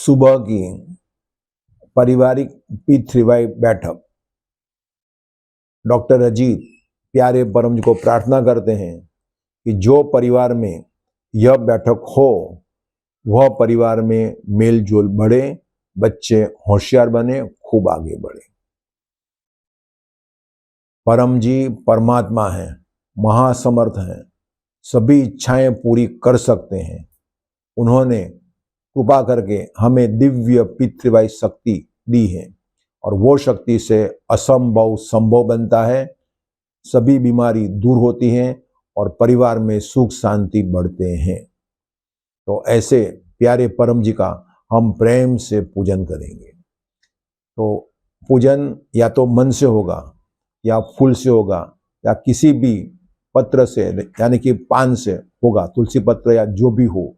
सुबह की पारिवारिक P3Y बैठक। डॉक्टर अजीत प्यारे परम जी को प्रार्थना करते हैं कि जो परिवार में यह बैठक हो वह परिवार में मेल जोल बढ़े, बच्चे होशियार बने, खूब आगे बढ़े। परम जी परमात्मा हैं, महासमर्थ हैं, सभी इच्छाएं पूरी कर सकते हैं। उन्होंने कृपा करके हमें दिव्य P3Y शक्ति दी है और वो शक्ति से असंभव संभव बनता है, सभी बीमारी दूर होती हैं और परिवार में सुख शांति बढ़ते हैं। तो ऐसे प्यारे परम जी का हम प्रेम से पूजन करेंगे। तो पूजन या तो मन से होगा या फूल से होगा या किसी भी पत्र से यानी कि पान से होगा, तुलसी पत्र या जो भी हो,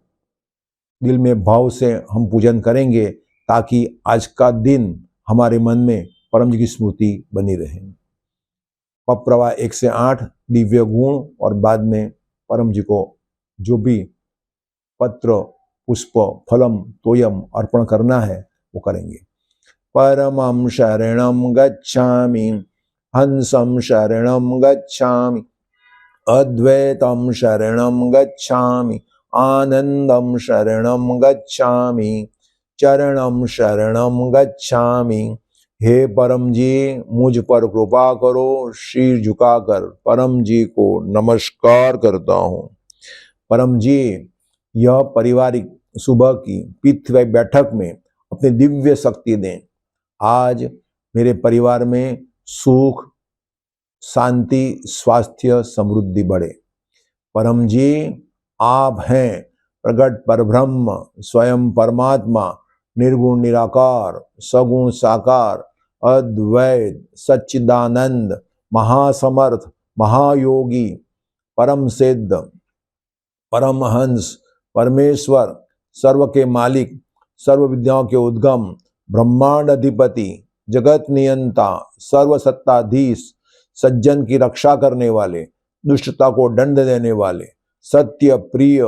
दिल में भाव से हम पूजन करेंगे ताकि आज का दिन हमारे मन में परम जी की स्मृति बनी रहे। पप प्रवाह 1 से 8 दिव्य गुण और बाद में परम जी को जो भी पत्र पुष्प फलम तोयम अर्पण करना है वो करेंगे। परमं शरणं गच्छामि, हंसं शरणं गच्छामि, अद्वैतं शरणं गच्छामि, आनंदं शरणं गच्छामि, चरणं शरणं गच्छामि। हे परम जी मुझ पर कृपा करो, शीर झुकाकर परम जी को नमस्कार करता हूँ। परम जी यह पारिवारिक सुबह की P3Y बैठक में अपनी दिव्य शक्ति दें। आज मेरे परिवार में सुख शांति स्वास्थ्य समृद्धि बढ़े। परम जी आप हैं प्रगट परब्रह्म स्वयं परमात्मा, निर्गुण निराकार सगुण साकार, अद्वैत सच्चिदानंद, महासमर्थ महायोगी, परम सिद्ध परमहंस परमेश्वर, सर्व के मालिक, सर्व विद्याओं के उद्गम, ब्रह्मांड अधिपति, जगत नियंता, सर्व सत्ताधीश, सज्जन की रक्षा करने वाले, दुष्टता को दंड देने वाले, सत्य प्रिय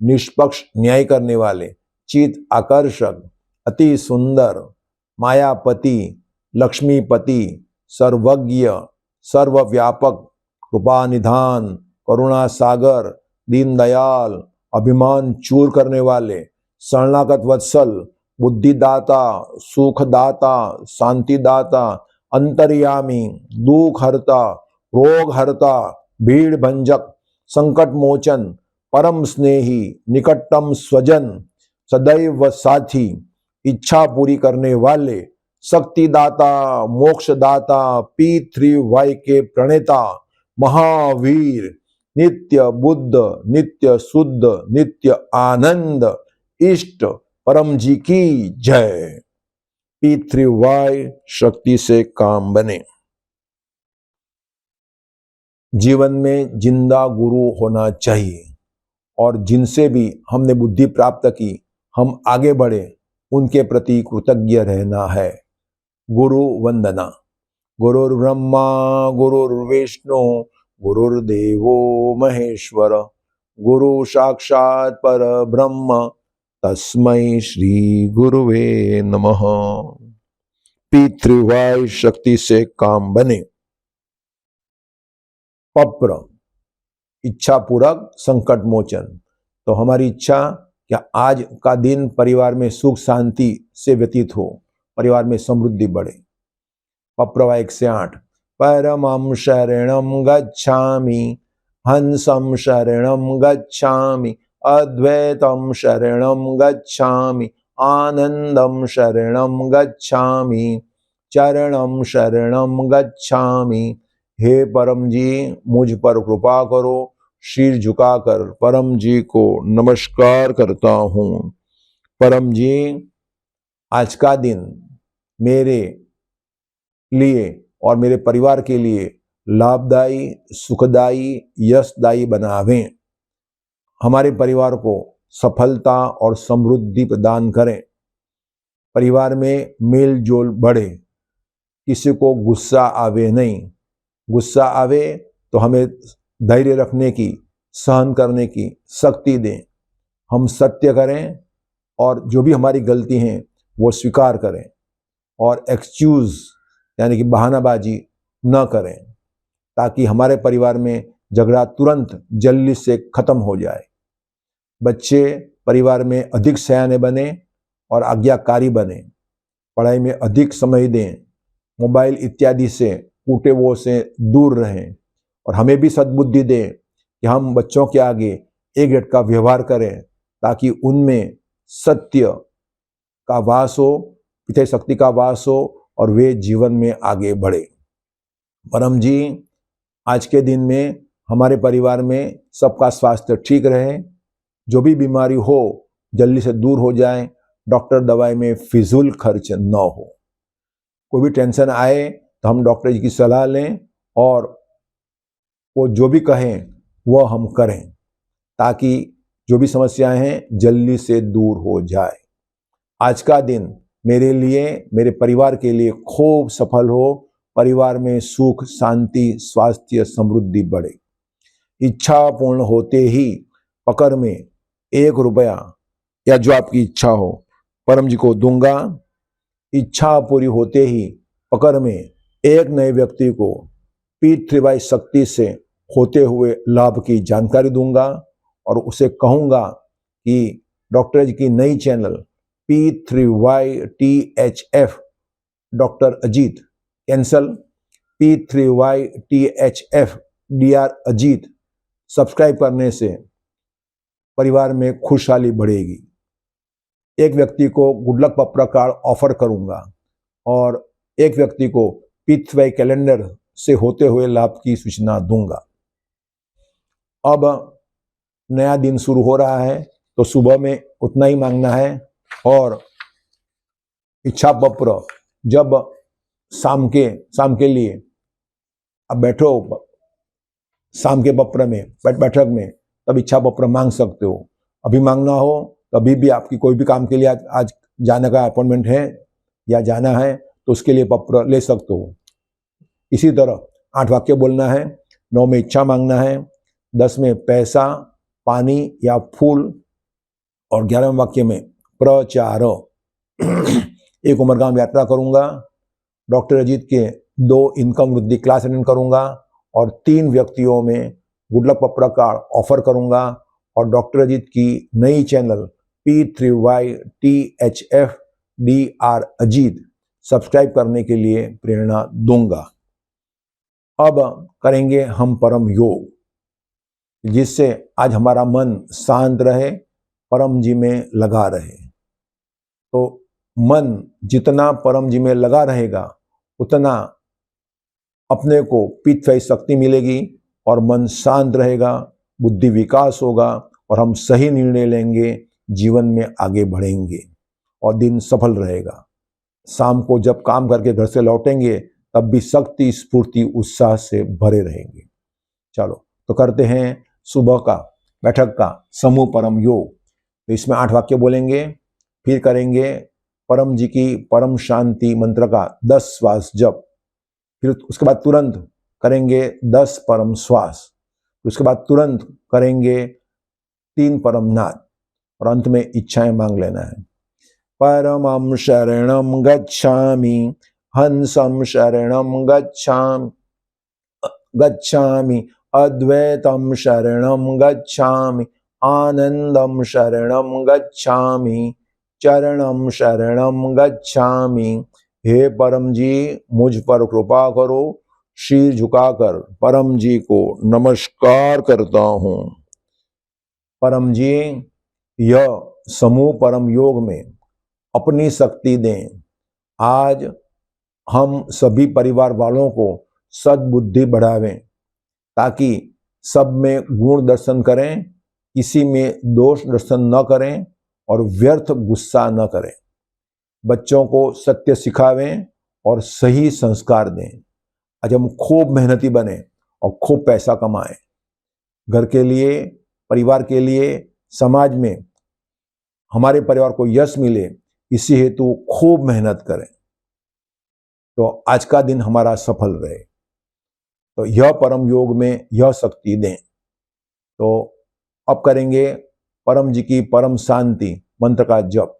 निष्पक्ष न्याय करने वाले, चित आकर्षक, अति सुंदर, मायापति, लक्ष्मीपति, सर्वज्ञ, सर्वव्यापक, कृपा निधान, करुणा सागर, दीनदयाल, अभिमान चूर करने वाले, शरणागत वत्सल, बुद्धिदाता, सुखदाता, शांतिदाता, अंतर्यामी, दुख हरता, रोग हरता, भीड़ भंजक, संकट मोचन, परम स्नेही, निकटतम स्वजन, सदैव साथी, इच्छा पूरी करने वाले, शक्तिदाता, मोक्षदाता, P3Y के प्रणेता, महावीर, नित्य बुद्ध, नित्य शुद्ध, नित्य आनंद, इष्ट परम जी की जय। P3Y शक्ति से काम बने। जीवन में जिंदा गुरु होना चाहिए और जिनसे भी हमने बुद्धि प्राप्त की हम आगे बढ़े उनके प्रति कृतज्ञ रहना है। गुरु वंदना। गुरुर्ब्रह्मा गुरुर्विष्णु गुरुर्देवो महेश्वर, गुरु साक्षात् पर ब्रह्म तस्मै श्री गुरुवे नमः। P3Y शक्ति से काम बने। पप्र इच्छा पूरक संकट मोचन। तो हमारी इच्छा क्या आज का दिन परिवार में सुख शांति से व्यतीत हो, परिवार में समृद्धि बढ़े। पप्रवाह 1 से 8 परमं शरणं गच्छामि, हंसं शरणं गच्छामि, अद्वैतं शरणं गच्छामि, आनंदं शरणं गच्छामि, चरणं शरणं गच्छामि। हे परम जी मुझ पर कृपा करो, शीर झुकाकर परम जी को नमस्कार करता हूँ। परम जी आज का दिन मेरे लिए और मेरे परिवार के लिए लाभदायी सुखदायी यशदायी बनावें। हमारे परिवार को सफलता और समृद्धि प्रदान करें। परिवार में मेल जोल बढ़े, किसी को गुस्सा आवे नहीं। गुस्सा आवे तो हमें धैर्य रखने की सहन करने की शक्ति दें। हम सत्य करें, और जो भी हमारी गलती हैं वो स्वीकार करें और एक्सक्यूज यानी कि बहानाबाजी न करें, ताकि हमारे परिवार में झगड़ा तुरंत जल्दी से खत्म हो जाए। बच्चे परिवार में अधिक सयाने बने और आज्ञाकारी बने, पढ़ाई में अधिक समय दें, मोबाइल इत्यादि से कूटेवों से दूर रहें और हमें भी सद्बुद्धि दें कि हम बच्चों के आगे एक ग्रेड का व्यवहार करें, ताकि उनमें सत्य का वास हो, पिता शक्ति का वास हो और वे जीवन में आगे बढ़े। परम जी, आज के दिन में हमारे परिवार में सबका स्वास्थ्य ठीक रहे, जो भी बीमारी हो जल्दी से दूर हो जाए, डॉक्टर दवाई में फिजूल खर्च न हो। कोई भी टेंशन आए तो हम डॉक्टर जी की सलाह लें और वो जो भी कहें वह हम करें, ताकि जो भी समस्याएं हैं जल्दी से दूर हो जाए। आज का दिन मेरे लिए, मेरे परिवार के लिए खूब सफल हो, परिवार में सुख, शांति, स्वास्थ्य, समृद्धि बढ़े। इच्छा पूर्ण होते ही पकड़ में 1 रुपया या जो आपकी इच्छा हो परम जी को दूंगा। इच्छा पूरी होते ही पकड़ में एक नए व्यक्ति को P3Y शक्ति से होते हुए लाभ की जानकारी दूंगा और उसे कहूंगा कि डॉक्टर जी की नई channel P3YTHF doctor Ajit cancel, P3YTHF DR Ajit subscribe करने से परिवार में खुशहाली बढ़ेगी। एक व्यक्ति को गुड लक पप्रा कार्ड ऑफर करूंगा और एक व्यक्ति को P3Y कैलेंडर से होते हुए लाभ की सूचना दूंगा। अब नया दिन शुरू हो रहा है तो सुबह में उतना ही मांगना है और इच्छा पत्र जब शाम के लिए अब बैठो शाम के पत्र में बैठक में तब इच्छा पत्र मांग सकते हो। अभी मांगना हो कभी भी, आपकी कोई भी काम के लिए आज जाने का अपॉइंटमेंट है या जाना है तो उसके लिए पत्र ले सकते हो। इसी तरह 8 वाक्य बोलना है, 9 में इच्छा मांगना है, 10 में पैसा, पानी या फूल और 11वें वाक्य में प्रचार। एक उमरगाम यात्रा करूंगा, डॉक्टर अजीत के 2 इनकम वृद्धि क्लास अटेंड करूंगा और 3 व्यक्तियों में गुड लक पप्रा कार्ड ऑफर करूंगा और डॉक्टर अजीत की नई channel P3YTHF DR Ajit subscribe करने के लिए प्रेरणा दूंगा। अब करेंगे हम परम योग, जिससे आज हमारा मन शांत रहे, परम जी में लगा रहे। तो मन जितना परम जी में लगा रहेगा उतना अपने को P3Y शक्ति मिलेगी और मन शांत रहेगा, बुद्धि विकास होगा और हम सही निर्णय लेंगे, जीवन में आगे बढ़ेंगे और दिन सफल रहेगा। शाम को जब काम करके घर से लौटेंगे तब भी शक्ति, स्फूर्ति, उत्साह से भरे रहेंगे। चलो तो करते हैं सुबह का बैठक का समूह परम योग। तो इसमें 8 वाक्य बोलेंगे, फिर करेंगे परम जी की परम शांति मंत्र का 10 श्वास जप, फिर उसके बाद तुरंत करेंगे 10 परम श्वास, उसके बाद तुरंत करेंगे 3 परम नाद और अंत में इच्छाएं मांग लेना है। परमं शरणं गच्छामि, हंसं शरणं गच्छामि, अद्वैतं शरणं गच्छामि, आनंदं शरणं गच्छामि, चरणं शरणं गच्छामि। हे परम जी, मुझ पर कृपा करो। शीर झुकाकर परम जी को नमस्कार करता हूँ। परम जी, यह समूह परम योग में अपनी शक्ति दें। आज हम सभी परिवार वालों को सद्बुद्धि बढ़ावें, ताकि सब में गुण दर्शन करें, किसी में दोष दर्शन न करें और व्यर्थ गुस्सा न करें। बच्चों को सत्य सिखावें और सही संस्कार दें। आज हम खूब मेहनती बने और खूब पैसा कमाएं, घर के लिए, परिवार के लिए, समाज में हमारे परिवार को यश मिले, इसी हेतु खूब मेहनत करें तो आज का दिन हमारा सफल रहे। तो यह परम योग में यह शक्ति दें। तो अब करेंगे परम जी की परम शांति मंत्र का जप।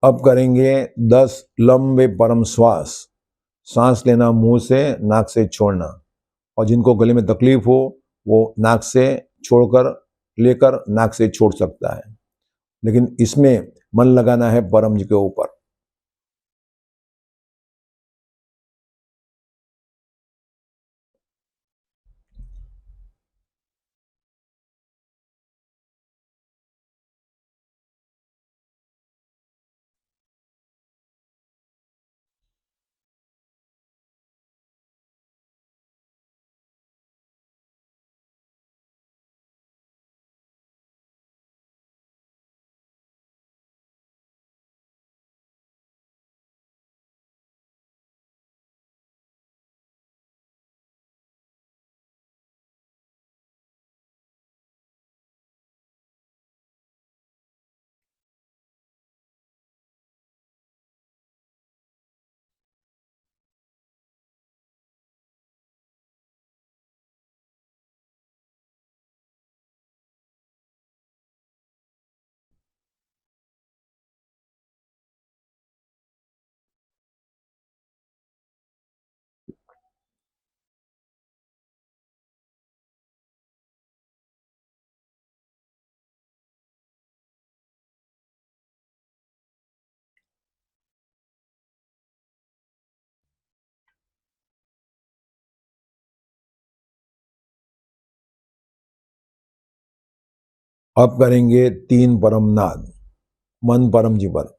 अब करेंगे 10 लंबे परम श्वास। सांस लेना मुंह से, नाक से छोड़ना। और जिनको गले में तकलीफ हो वो नाक से छोड़कर लेकर नाक से छोड़ सकता है, लेकिन इसमें मन लगाना है परम जी के ऊपर। अब करेंगे 3 परम नाद, मन परम जी पर।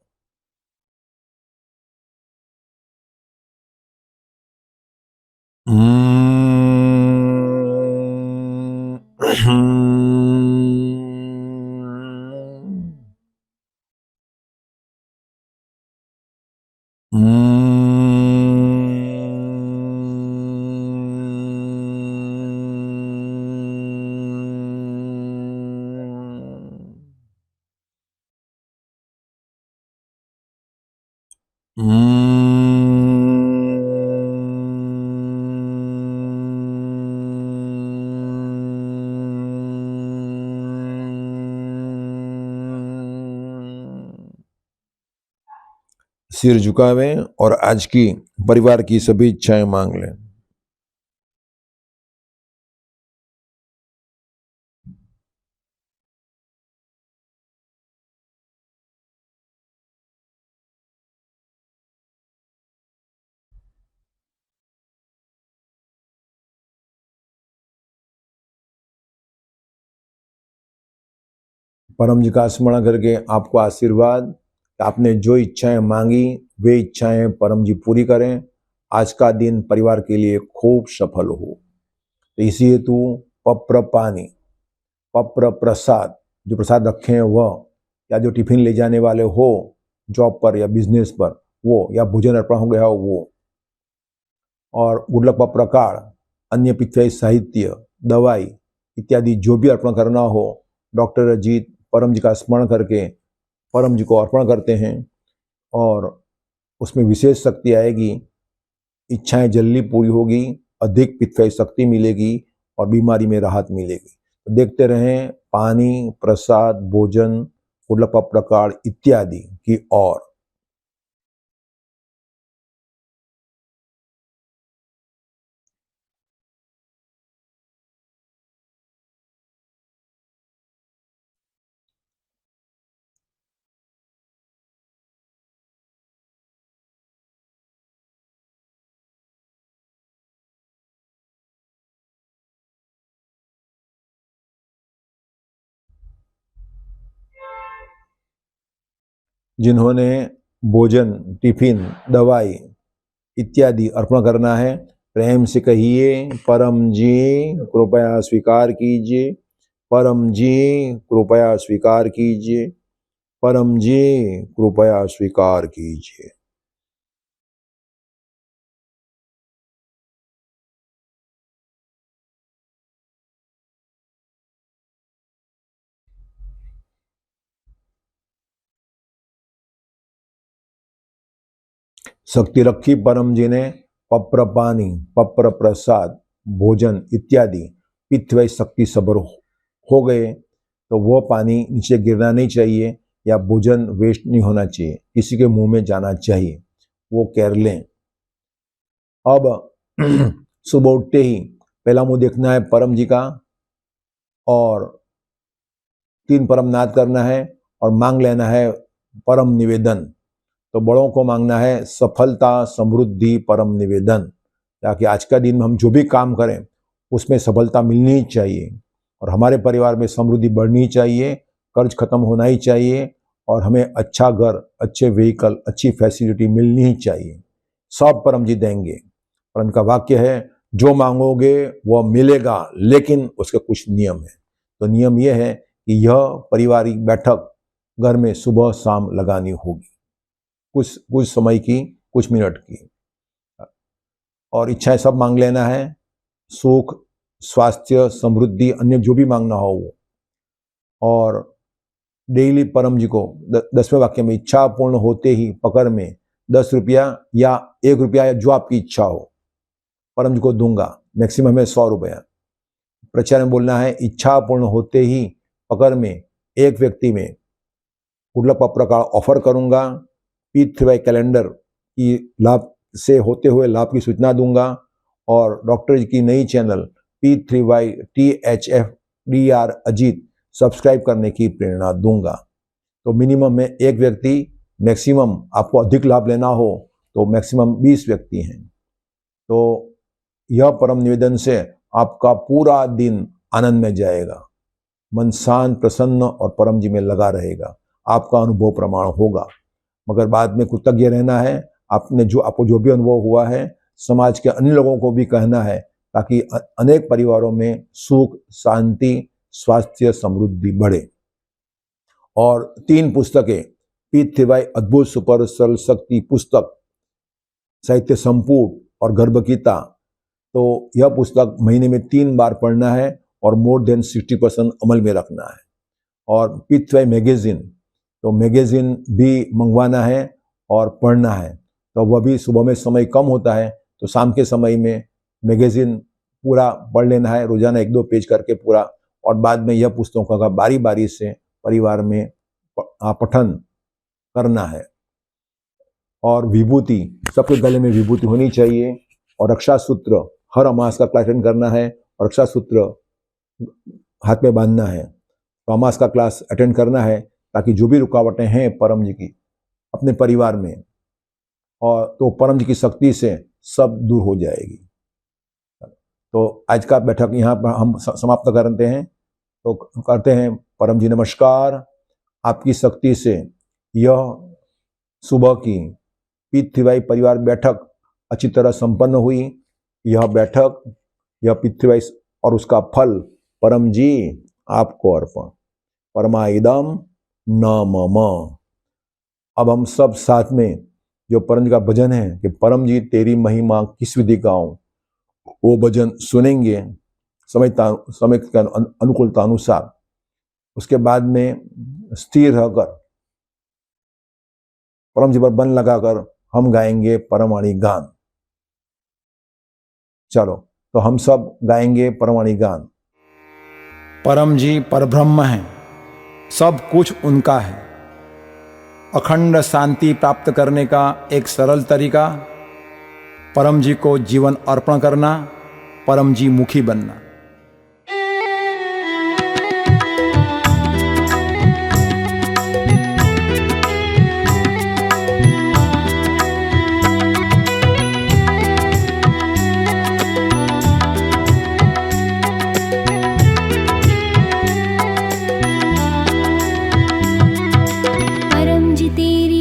सिर झुकावें और आज की परिवार की सभी इच्छाएं मांग लें। परम जी का स्मरण करके आपको आशीर्वाद, आपने जो इच्छाएं मांगी वे इच्छाएं परम जी पूरी करें। आज का दिन परिवार के लिए खूब सफल हो। तो इसी हेतु पप्र पानी, पप्र प्रसाद, जो प्रसाद रखे हैं वह, या जो टिफिन ले जाने वाले हो जॉब पर या बिजनेस पर वो, या भोजन अर्पण हो गया हो वो, और गुडलक पप्रकार, अन्य पित्तवाई साहित्य, दवाई इत्यादि जो भी अर्पण करना हो, डॉक्टर अजीत परम जी का स्मरण करके परम जी को अर्पण करते हैं और उसमें विशेष शक्ति आएगी, इच्छाएं जल्दी पूरी होगी, अधिक पित्तवाई शक्ति मिलेगी और बीमारी में राहत मिलेगी। तो देखते रहें पानी, प्रसाद, भोजन, गुडलक पप्रकार इत्यादि की ओर। जिन्होंने भोजन, टिफिन, दवाई इत्यादि अर्पण करना है, प्रेम से कहिए, परम जी कृपया स्वीकार कीजिए, परम जी कृपया स्वीकार कीजिए, परम जी कृपया स्वीकार कीजिए। शक्ति रखी परम जी ने, पप्र पानी, पप्र प्रसाद, भोजन इत्यादि पित्तवय शक्ति सबर हो गए तो वो पानी नीचे गिरना नहीं चाहिए या भोजन वेस्ट नहीं होना चाहिए, किसी के मुंह में जाना चाहिए, वो कर लें। अब सुबह उठते ही पहला मुंह देखना है परम जी का और 3 परम नाद करना है और मांग लेना है परम निवेदन। तो बड़ों को मांगना है सफलता, समृद्धि, परम निवेदन, ताकि आज का दिन में हम जो भी काम करें उसमें सफलता मिलनी चाहिए और हमारे परिवार में समृद्धि बढ़नी चाहिए, कर्ज खत्म होना ही चाहिए और हमें अच्छा घर, अच्छे व्हीकल, अच्छी फैसिलिटी मिलनी ही चाहिए। सब परम जी देंगे। परम का वाक्य है, जो मांगोगे वो मिलेगा, लेकिन उसके कुछ नियम है। तो नियम यह है कि यह पारिवारिक बैठक घर में सुबह शाम लगानी होगी, कुछ समय की, कुछ मिनट की, और इच्छाएं सब मांग लेना है, सुख, स्वास्थ्य, समृद्धि, अन्य जो भी मांगना हो वो। और डेली परम जी को 10वें वाक्य में, इच्छा पूर्ण होते ही पकड़ में 10 रुपया या 1 रुपया, जो आपकी इच्छा हो परम जी को दूंगा, मैक्सिमम है 100 रुपया। प्रचार में बोलना है, इच्छा पूर्ण होते ही पकड़ में एक व्यक्ति में गुडलक पप्र का ऑफर करूंगा, P3Y कैलेंडर की लाभ से होते हुए लाभ की सूचना दूंगा और डॉक्टर जी की नई channel P3Y THFDR Ajit subscribe करने की प्रेरणा दूंगा। तो मिनिमम में एक व्यक्ति, मैक्सिमम आपको अधिक लाभ लेना हो तो मैक्सिमम 20 व्यक्ति हैं। तो यह परम निवेदन से आपका पूरा दिन आनंद में जाएगा, मन शांत, प्रसन्न और परम जी में लगा रहेगा, आपका अनुभव प्रमाण होगा। मगर बाद में कृतज्ञ रहना है, आपको जो भी अनुभव हुआ है समाज के अन्य लोगों को भी कहना है, ताकि अनेक परिवारों में सुख, शांति, स्वास्थ्य, समृद्धि बढ़े। और 3 पुस्तकें, P3Y अद्भुत सुपर सरल शक्ति पुस्तक, साहित्य संपूर्ण और गर्भ गीता, तो यह पुस्तक महीने में 3 बार पढ़ना है और मोर देन 60% अमल में रखना है। और P3Y मैगजीन, तो मैगजीन भी मंगवाना है और पढ़ना है। तो वह भी सुबह में समय कम होता है तो शाम के समय में मैगजीन पूरा पढ़ लेना है, रोजाना 1-2 पेज करके पूरा, और बाद में यह पुस्तकों का बारी बारी से परिवार में पठन करना है। और विभूति, सबके गले में विभूति होनी चाहिए। और रक्षा सूत्र हर अमास का क्लास अटेंड करना है और रक्षा सूत्र हाथ में बांधना है। तो अमास का क्लास अटेंड करना है ताकि जो भी रुकावटें हैं परम जी की अपने परिवार में, और तो परम जी की शक्ति से सब दूर हो जाएगी। तो आज का बैठक यहाँ पर हम समाप्त करते हैं। तो करते हैं, परम जी नमस्कार, आपकी शक्ति से यह सुबह की P3Y परिवार बैठक अच्छी तरह संपन्न हुई। यह बैठक, यह P3Y और उसका फल परम जी आपको अर्पण। परमाइदम न मम। अब हम सब साथ में जो परम जी का भजन है कि परम जी तेरी महिमा किस विधि गाऊं, वो भजन सुनेंगे समय के अनुकूलता अनुसार। उसके बाद में स्थिर रहकर परम जी पर मन लगाकर हम गाएंगे परमवाणी गान। चलो, तो हम सब गाएंगे परमवाणी गान। परम जी परब्रह्म हैं, सब कुछ उनका है। अखंड शांति प्राप्त करने का एक सरल तरीका, परम जी को जीवन अर्पण करना, परम जी मुखी बनना। परम जी तेरी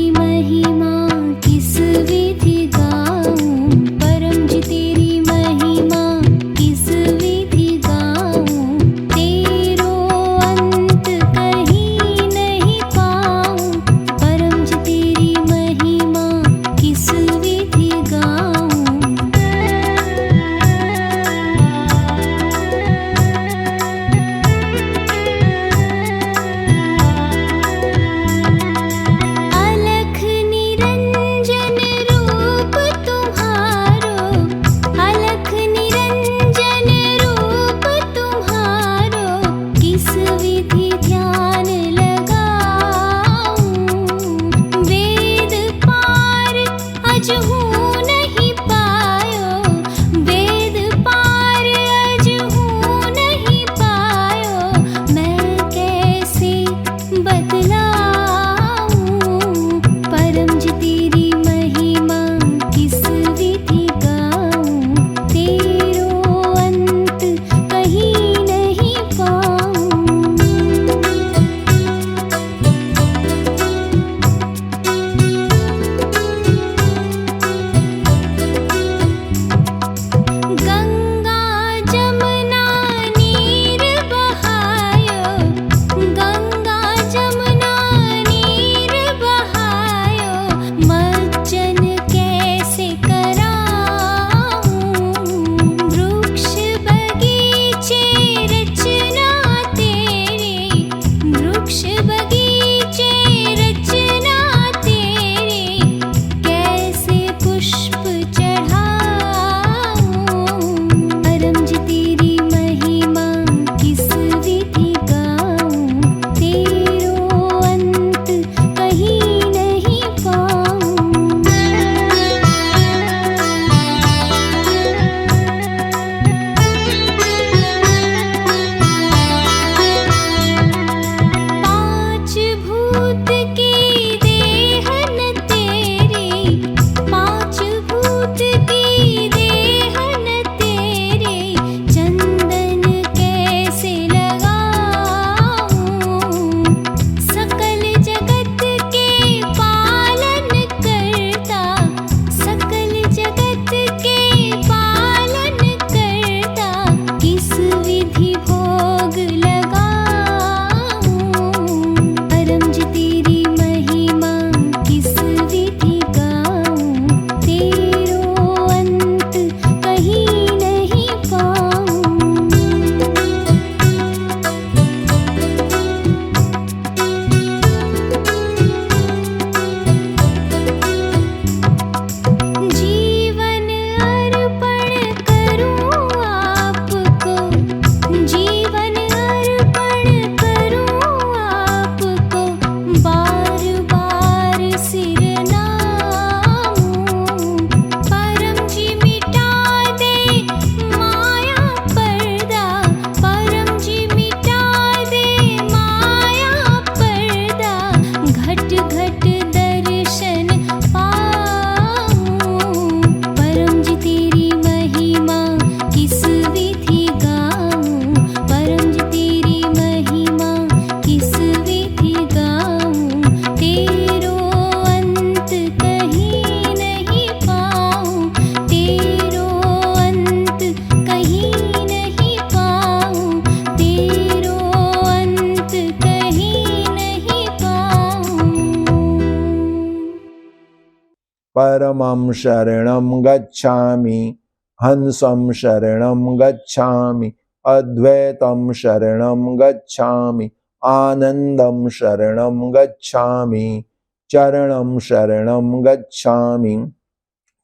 परमं शरणं गच्छामि, हंसं शरणं गच्छामि, अद्वैतं शरणं गच्छामि, आनंदं शरणं गच्छामि, चरणं शरणं गच्छामि,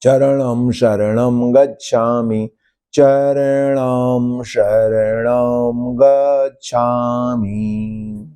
चरणं शरणं गच्छामि, चरणं शरणं गच्छामि।